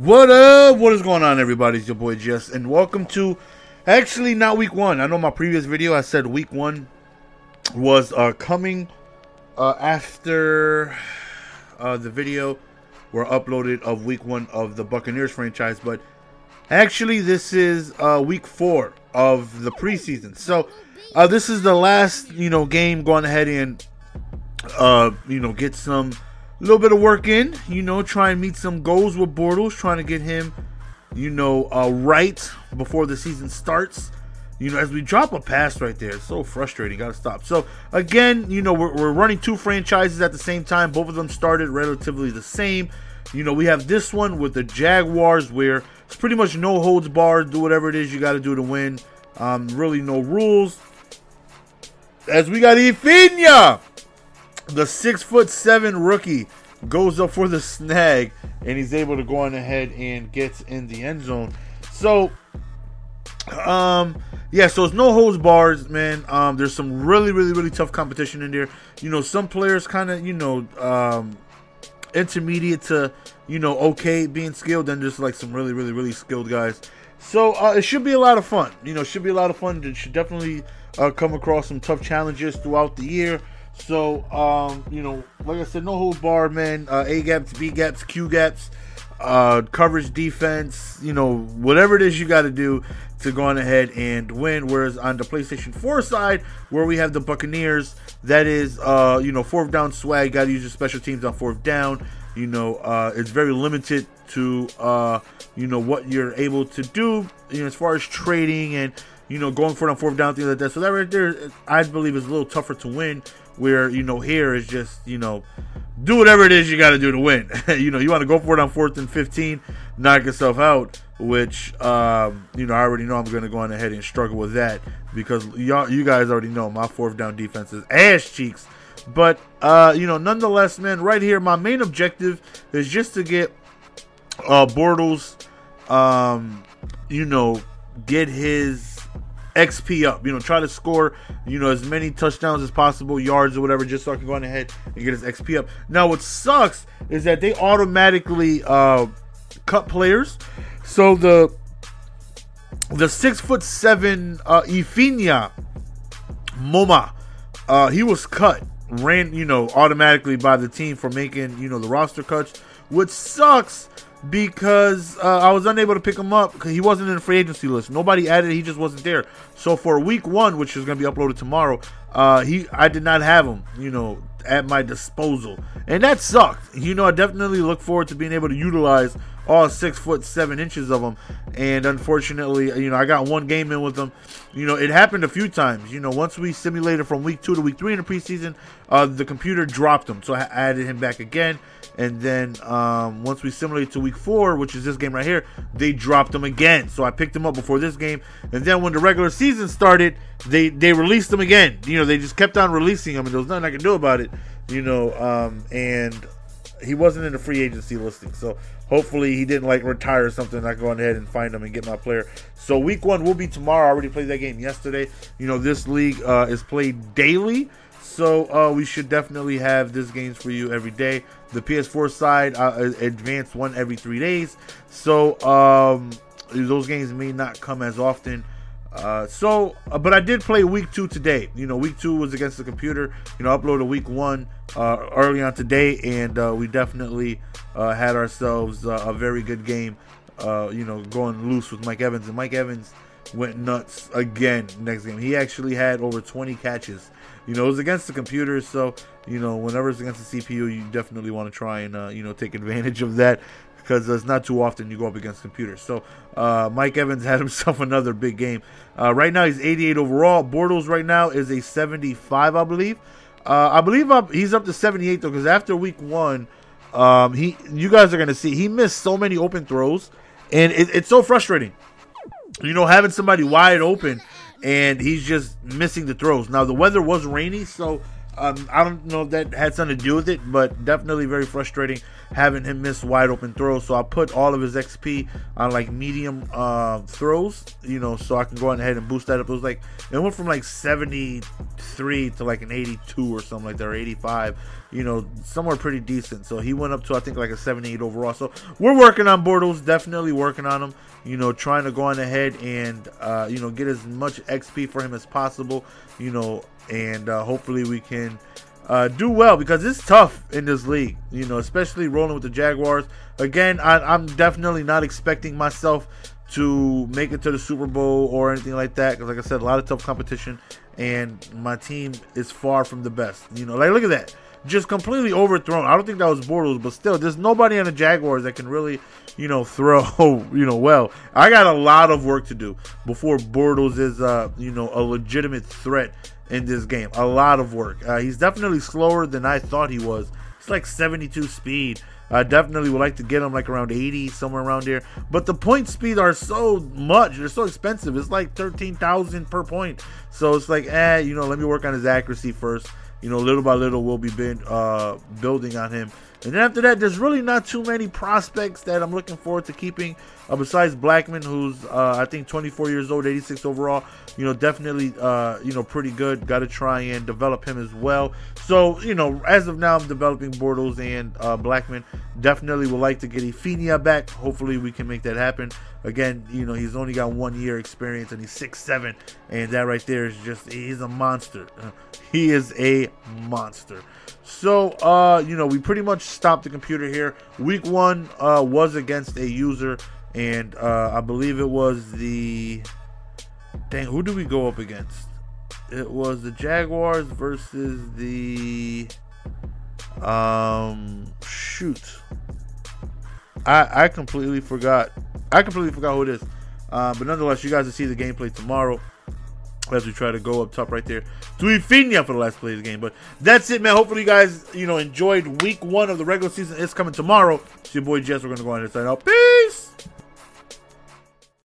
What up? What is going on, everybody? It's your boy Jess, and welcome to, actually not week one. I know my previous video I said week one was coming after the video were uploaded of week one of the Buccaneers franchise, but actually this is week 4 of the preseason. So this is the last game, going ahead and get some little bit of work in, try and meet some goals with Bortles, trying to get him, right before the season starts. As we drop a pass right there, it's so frustrating. Got to stop. So, again, we're running 2 franchises at the same time. Both of them started relatively the same. We have this one with the Jaguars where it's pretty much no holds barred. Do whatever it is you got to do to win. Really no rules. As we got Ifinia, the 6'7" rookie, goes up for the snag, and he's able to go on ahead and gets in the end zone. So, yeah, so it's no holds bars, man. There's some really tough competition in there. Some players kind of, intermediate to, okay being skilled, and just like some really skilled guys. So, it should be a lot of fun. It should be a lot of fun. It should definitely come across some tough challenges throughout the year. So, like I said, no holds barred, man. A gaps, B gaps, Q gaps, coverage defense, whatever it is you got to do to go on ahead and win. Whereas on the PlayStation 4 side, where we have the Buccaneers, that is, 4th down swag. Got to use your special teams on 4th down. It's very limited to, what you're able to do, as far as trading and, going for it on 4th down, things like that. So that right there, I believe, is a little tougher to win. Where, here is just, do whatever it is you got to do to win. You want to go for it on 4th and 15, knock yourself out, which, I already know I'm going to go on ahead and struggle with that because you guys already know my 4th down defense is ass cheeks. But, nonetheless, man, right here, my main objective is just to get Bortles, get his XP up, try to score, as many touchdowns as possible, yards or whatever, just so I can go on ahead and get his XP up. Now, what sucks is that they automatically cut players. So the 6'7" Ifinia Moma, he was cut, ran, automatically by the team for making, the roster cuts, which sucks. Because I was unable to pick him up because he wasn't in the free agency list. Nobody added, he just wasn't there. So for week 1, which is going to be uploaded tomorrow, I did not have him, at my disposal. And that sucked. I definitely look forward to being able to utilize all 6'7" of him. And unfortunately, I got 1 game in with him. It happened a few times. Once we simulated from week 2 to week 3 in the preseason, the computer dropped him. So I added him back again. And then once we simulated to week 4, which is this game right here, they dropped him again. So I picked him up before this game. And then when the regular season started, they released him again. They just kept on releasing him, and there was nothing I could do about it. And he wasn't in the free agency listing. So hopefully he didn't retire or something. I can go ahead and find him and get my player. So week 1 will be tomorrow. I already played that game yesterday. This league is played daily. So we should definitely have this games for you every day. The PS4 side, advanced 1 every 3 days. So those games may not come as often. But I did play week 2 today. Week 2 was against the computer. Uploaded week 1 early on today, and we definitely had ourselves a very good game. Going loose with Mike Evans, and Mike Evans went nuts again next game. He actually had over 20 catches. It was against the computer, so whenever it's against the CPU, you definitely want to try and take advantage of that, because it's not too often you go up against computers. So Mike Evans had himself another big game. Right now he's 88 overall. Bortles right now is a 75, I believe. He's up to 78 though, because after week 1, you guys are gonna see he missed so many open throws, and it's so frustrating. Having somebody wide open and he's just missing the throws. Now the weather was rainy, so I don't know if that had something to do with it, but definitely very frustrating having him miss wide open throws. So I put all of his XP on like medium throws, you know, so I can go ahead and boost that up. It was like, it went from like 73 to like an 82 or something like that, or 85, you know, somewhere pretty decent. So he went up to, I think, like a 78 overall. So we're working on Bortles, definitely working on him, you know, trying to go on ahead and, you know, get as much XP for him as possible, you know, and hopefully we can do well, because it's tough in this league, you know, especially rolling with the Jaguars. Again, I'm definitely not expecting myself to make it to the Super Bowl or anything like that, because like I said, a lot of tough competition, and my team is far from the best. You know, like, look at that. Just completely overthrown. I don't think that was Bortles, but still, there's nobody on the Jaguars that can really, you know, throw, you know, well. I got a lot of work to do before Bortles is, you know, a legitimate threat in this game. A lot of work. He's definitely slower than I thought he was. It's like 72 speed. I definitely would like to get him like around 80, somewhere around there. But the point speed are so much. They're so expensive. It's like 13,000 per point. So it's like, you know, let me work on his accuracy first. You know, little by little, we'll be building on him. And then after that, there's really not too many prospects that I'm looking forward to keeping, besides Blackman, who's, I think, 24 years old, 86 overall. You know, definitely, you know, pretty good. Got to try and develop him as well. So, you know, as of now, I'm developing Bortles and Blackman. Definitely would like to get Ifinia back. Hopefully, we can make that happen. Again, you know, he's only got 1 year experience, and he's 6'7", and that right there is just, he's a monster. He is a monster. So, you know, we pretty much stopped the computer here. Week 1 was against a user, and I believe it was the... Dang, who did we go up against? It was the Jaguars versus the... Shoot. I completely forgot. I completely forgot who it is. But nonetheless, you guys will see the gameplay tomorrow as we try to go up top right there to Ifinia for the last play of the game. But that's it, man. Hopefully you guys, you know, enjoyed week 1 of the regular season. It's coming tomorrow. It's your boy Jess. We're going to go on and sign out. Peace!